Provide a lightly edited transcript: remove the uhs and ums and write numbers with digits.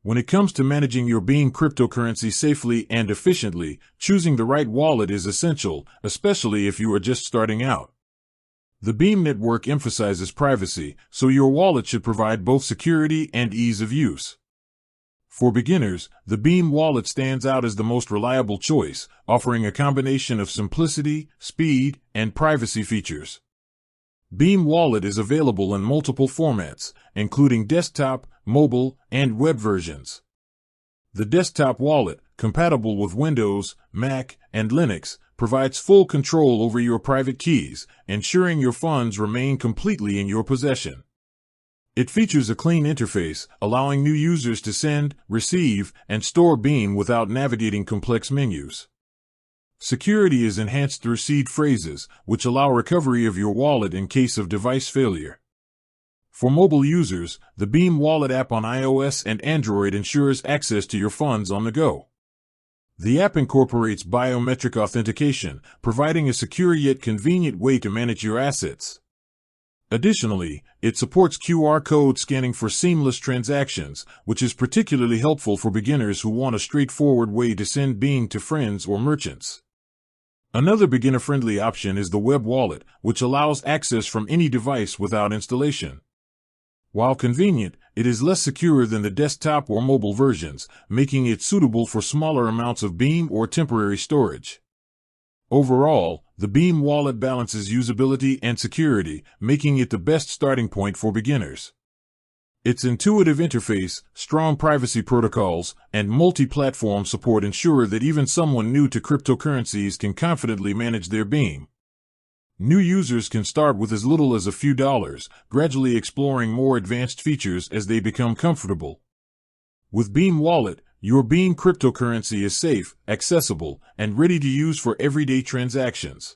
When it comes to managing your Beam cryptocurrency safely and efficiently, choosing the right wallet is essential, especially if you are just starting out. The Beam network emphasizes privacy, so your wallet should provide both security and ease of use. For beginners, the Beam wallet stands out as the most reliable choice, offering a combination of simplicity, speed, and privacy features. Beam Wallet is available in multiple formats, including desktop, mobile, and web versions. The desktop wallet, compatible with Windows, Mac, and Linux, provides full control over your private keys, ensuring your funds remain completely in your possession. It features a clean interface, allowing new users to send, receive, and store Beam without navigating complex menus. Security is enhanced through seed phrases, which allow recovery of your wallet in case of device failure. For mobile users, the Beam Wallet app on iOS and Android ensures access to your funds on the go. The app incorporates biometric authentication, providing a secure yet convenient way to manage your assets. Additionally, it supports QR code scanning for seamless transactions, which is particularly helpful for beginners who want a straightforward way to send Beam to friends or merchants. Another beginner-friendly option is the web wallet, which allows access from any device without installation. While convenient, it is less secure than the desktop or mobile versions, making it suitable for smaller amounts of Beam or temporary storage. Overall, the Beam wallet balances usability and security, making it the best starting point for beginners. Its intuitive interface, strong privacy protocols, and multi-platform support ensure that even someone new to cryptocurrencies can confidently manage their Beam. New users can start with as little as a few dollars, gradually exploring more advanced features as they become comfortable. With Beam Wallet, your Beam cryptocurrency is safe, accessible, and ready to use for everyday transactions.